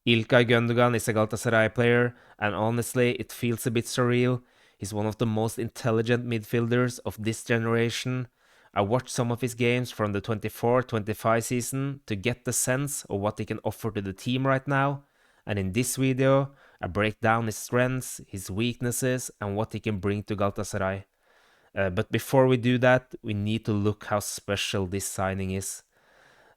İlkay Gündoğan is a Galatasaray player, and honestly, it feels a bit surreal. He's one of the most intelligent midfielders of this generation. I watched some of his games from the 24-25 season to get the sense of what he can offer to the team right now. And in this video, I break down his strengths, his weaknesses, and what he can bring to Galatasaray. But before we do that, we need to look how special this signing is.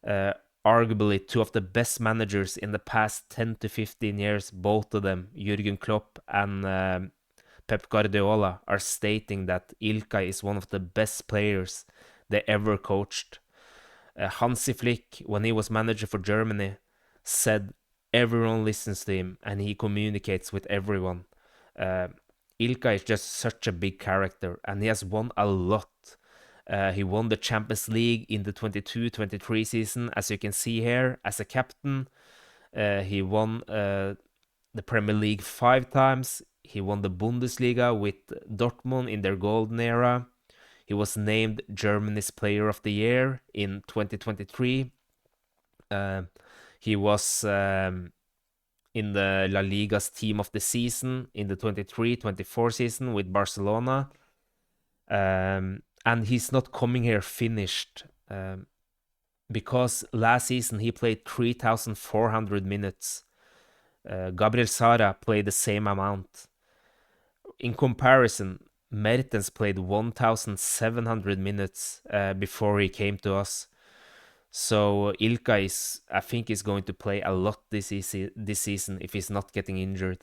Uh, Arguably two of the best managers in the past 10 to 15 years, both of them, Jurgen Klopp and Pep Guardiola, are stating that Ilkay is one of the best players they ever coached. Hansi Flick, when he was manager for Germany, said everyone listens to him and he communicates with everyone. Uh, Ilkay is just such a big character and he has won a lot. He won the Champions League in the 22-23 season, as you can see here, as a captain. He won the Premier League 5 times. He won the Bundesliga with Dortmund in their golden era. He was named Germany's Player of the Year in 2023. He was in the La Liga's Team of the Season in the 23-24 season with Barcelona. And he's not coming here finished because last season he played 3,400 minutes. Gabriel Sara played the same amount. In comparison, Mertens played 1,700 minutes before he came to us. So Ilkay I think, is going to play a lot this season if he's not getting injured.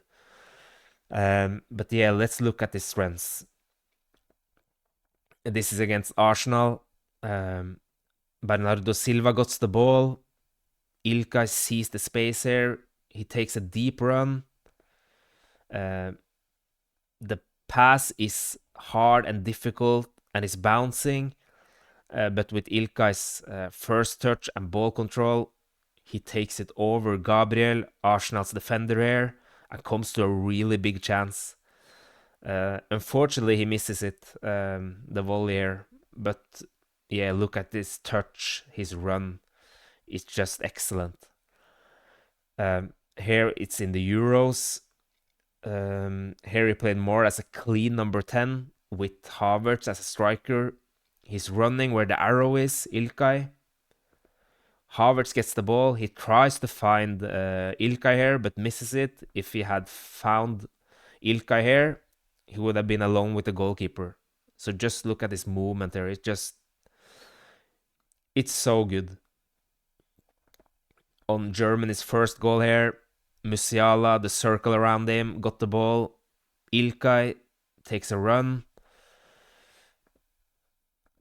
But yeah, let's look at his strengths. This is against Arsenal. Bernardo Silva gets the ball. Ilkay sees the space here. He takes a deep run. The pass is hard and difficult and is bouncing. But with Ilkay's first touch and ball control, he takes it over Gabriel, Arsenal's defender here, and comes to a really big chance. Unfortunately, he misses it, the volley here. But yeah, look at this touch, his run. It's just excellent. Here it's in the Euros. Here he played more as a clean number 10 with Havertz as a striker. He's running where the arrow is, Ilkay. Havertz gets the ball. He tries to find Ilkay here, but misses it. If he had found Ilkay here, he would have been alone with the goalkeeper. So just look at his movement there. It's so good. On Germany's first goal here, Musiala, the circle around him, got the ball. Ilkay takes a run.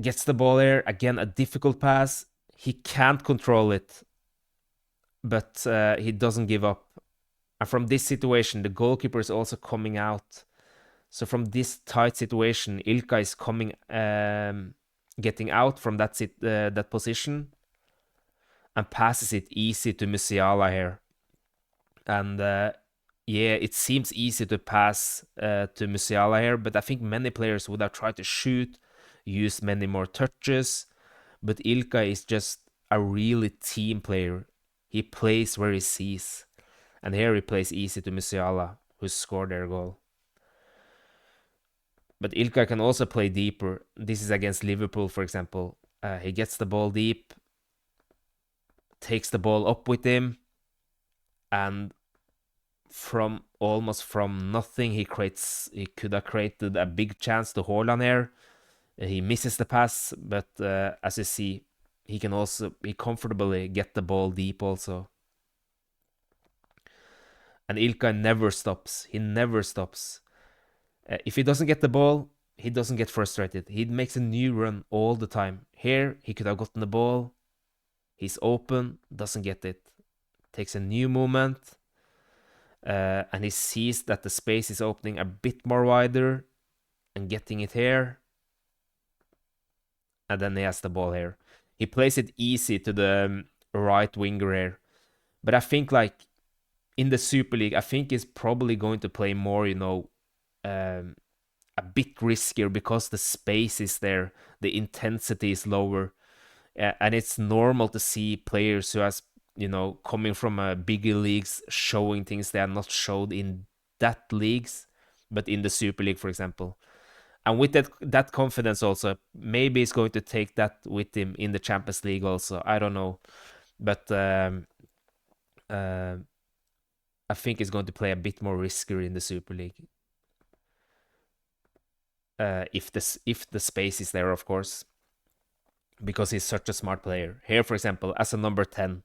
Gets the ball here. Again, a difficult pass. He can't control it, but he doesn't give up. And from this situation, the goalkeeper is also coming out. So from this tight situation, Ilkay is coming, getting out from that position, and passes it easy to Musiala here. And yeah, it seems easy to pass to Musiala here, but I think many players would have tried to shoot, use many more touches. But Ilkay is just a really team player. He plays where he sees. And here he plays easy to Musiala, who scored their goal. But Ilkay can also play deeper. This is against Liverpool, for example. He gets the ball deep, takes the ball up with him, and almost from nothing, he could have created a big chance to Haaland here. He misses the pass, but as you see, he comfortably get the ball deep also. And Ilkay never stops. He never stops. If he doesn't get the ball, he doesn't get frustrated. He makes a new run all the time. Here, he could have gotten the ball. He's open, doesn't get it. Takes a new moment. And he sees that the space is opening a bit more wider and getting it here. And then he has the ball here. He plays it easy to the right winger here. But I think, like, in the Super League, I think he's probably going to play more, a bit riskier because the space is there, the intensity is lower, and it's normal to see players who has coming from bigger leagues, showing things they are not showed in that leagues, but in the Super League, for example. And with that confidence also, maybe he's going to take that with him in the Champions League also. I don't know. But uh, I think he's going to play a bit more riskier in the Super League. If the space is there, of course, because he's such a smart player. Here, for example, as a number 10,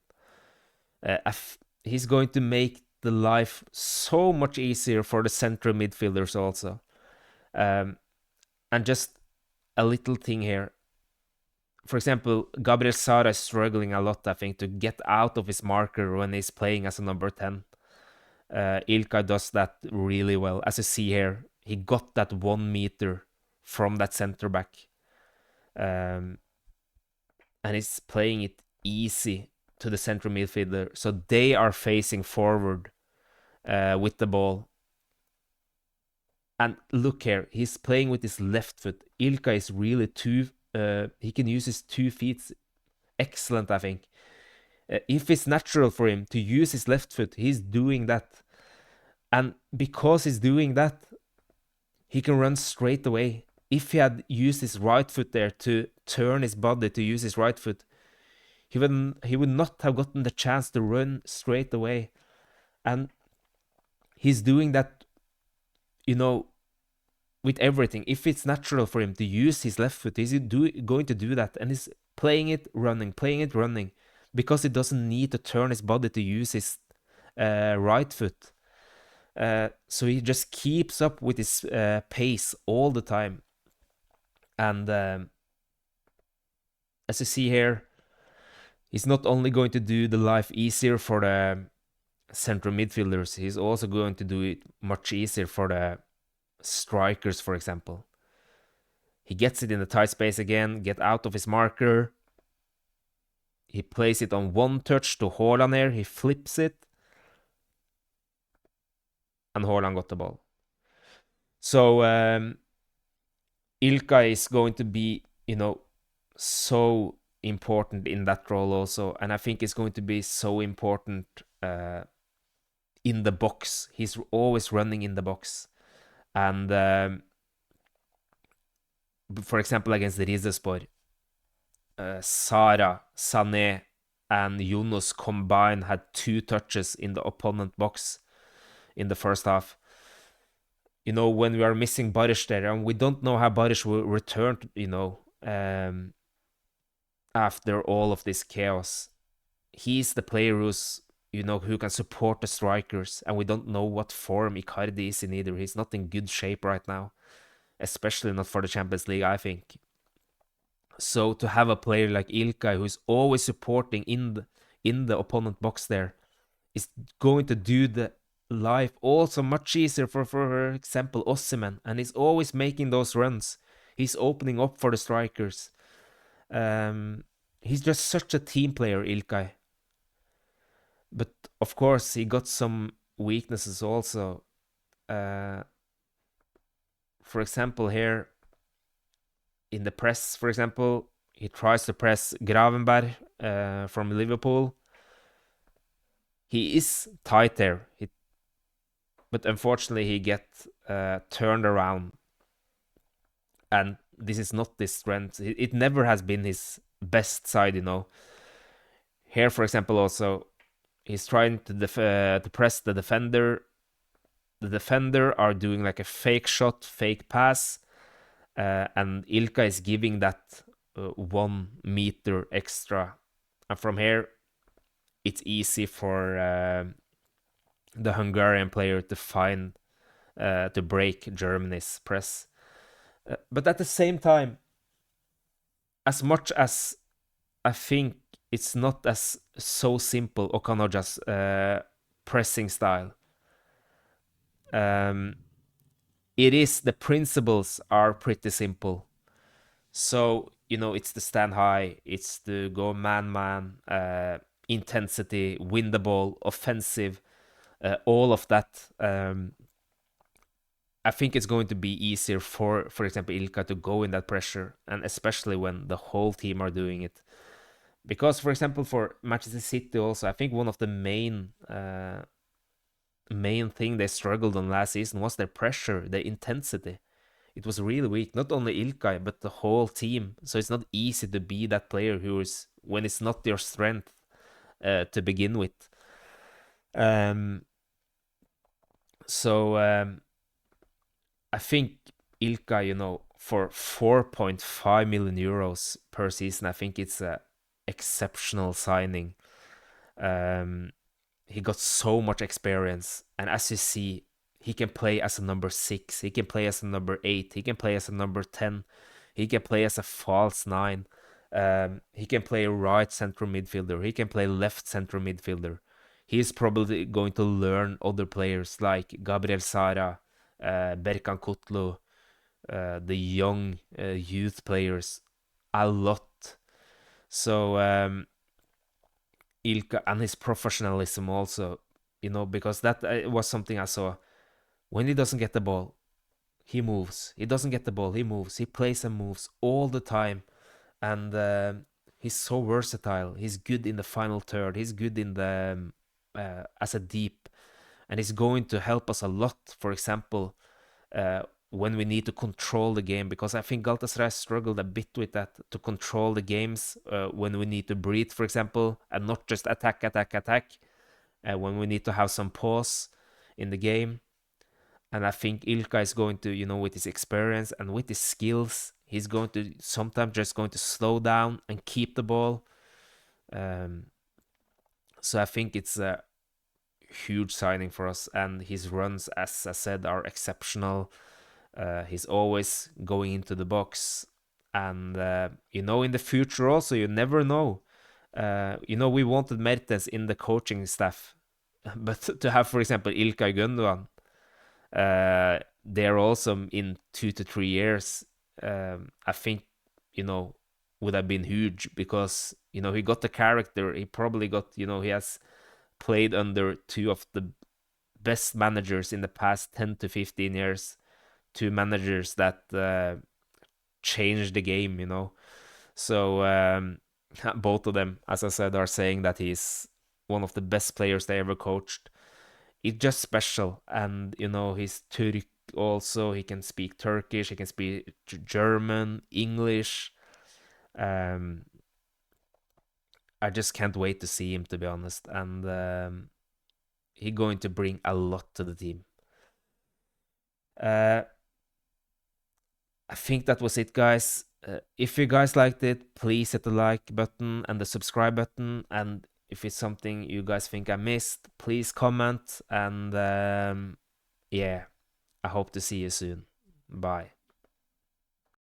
he's going to make the life so much easier for the central midfielders also. And just a little thing here. For example, Gabriel Sara is struggling a lot, I think, to get out of his marker when he's playing as a number 10. Ilkay does that really well. As you see here, he got that 1 meter from that center back. And he's playing it easy to the central midfielder. So they are facing forward with the ball. And look here, he's playing with his left foot. Ilkay is really he can use his 2 feet. Excellent, I think. If it's natural for him to use his left foot, he's doing that. And because he's doing that, he can run straight away. If he had used his right foot there to turn his body to use his right foot, he would not have gotten the chance to run straight away. And he's doing that, with everything. If it's natural for him to use his left foot, he's going to do that. And he's playing it, running, because he doesn't need to turn his body to use his right foot. So he just keeps up with his pace all the time. And as you see here, he's not only going to do the life easier for the central midfielders, he's also going to do it much easier for the strikers, for example. He gets it in the tight space again, get out of his marker. He plays it on 1 touch to Haaland here. He flips it. And Haaland got the ball. So Ilkay is going to be, so important in that role also. And I think it's going to be so important in the box. He's always running in the box. And for example, against the Rizespor, Sara, Sané, and Yunus combined had 2 touches in the opponent box in the first half. When we are missing Barish there, and we don't know how Barish will return, after all of this chaos. He's the player who can support the strikers, and we don't know what form Icardi is in either. He's not in good shape right now, especially not for the Champions League, I think. So to have a player like Ilkay, who's always supporting in the opponent box there, is going to do the life also much easier for example, Osimhen, and he's always making those runs. He's opening up for the strikers. He's just such a team player, Ilkay. But of course, he got some weaknesses also. For example, here in the press, for example, he tries to press Gravenberg from Liverpool. He is tight there, but unfortunately he gets turned around. And this is not his strength. It never has been his best side, Here, for example, also, he's trying to press the defender. The defender are doing like a fake shot, fake pass. And Ilkay is giving that 1 meter extra. And from here, it's easy for the Hungarian player to break Germany's press. But at the same time, as much as I think it's not as so simple, Okanoja's pressing style, the principles are pretty simple. So, it's to stand high, it's to go man-man, intensity, win the ball, offensive, all of that. I think it's going to be easier for example, Ilkay to go in that pressure, and especially when the whole team are doing it. Because, for example, for Manchester City also, I think one of the main thing they struggled on last season was their pressure, their intensity. It was really weak. Not only Ilkay, but the whole team. So it's not easy to be that player who is when it's not your strength to begin with. Um, so I think Ilkay, for 4.5 million euros per season, I think it's a exceptional signing. Um, he got so much experience, and as you see, he can play as a number 6, he can play as a number 8, he can play as a number 10, he can play as a false 9, he can play right central midfielder, he can play left central midfielder. He's probably going to learn other players like Gabriel Sara, Berkan Kutlu, the young youth players a lot. So Ilka and his professionalism also, because that was something I saw. When he doesn't get the ball, he moves. He doesn't get the ball, he moves. He plays and moves all the time, and he's so versatile. He's good in the final third. He's good in the as a deep, and he's going to help us a lot. For example, uh, when we need to control the game, because I think Galatasaray struggled a bit with that to control the games when we need to breathe, for example, and not just attack, attack, attack. When we need to have some pause in the game. And I think Ilka is going to, with his experience and with his skills, he's going to sometimes just going to slow down and keep the ball. Um, so I think it's a huge signing for us, and his runs, as I said, are exceptional. He's always going into the box, and in the future also, you never know. We wanted Mertens in the coaching staff, but to have, for example, Ilkay Gündoğan, they're also in 2 to 3 years. I think would have been huge because he got the character. He probably got he has played under two of the best managers in the past 10 to 15 years, two managers that changed the game. So both of them, as I said, are saying that he's one of the best players they ever coached. It's just special, and he's Turk also. He can speak Turkish, he can speak German, English. Um, I just can't wait to see him, to be honest, and he's going to bring a lot to the team. Uh, I think that was it, guys. If you guys liked it, please hit the like button and the subscribe button. And if it's something you guys think I missed, please comment. And yeah, I hope to see you soon. Bye.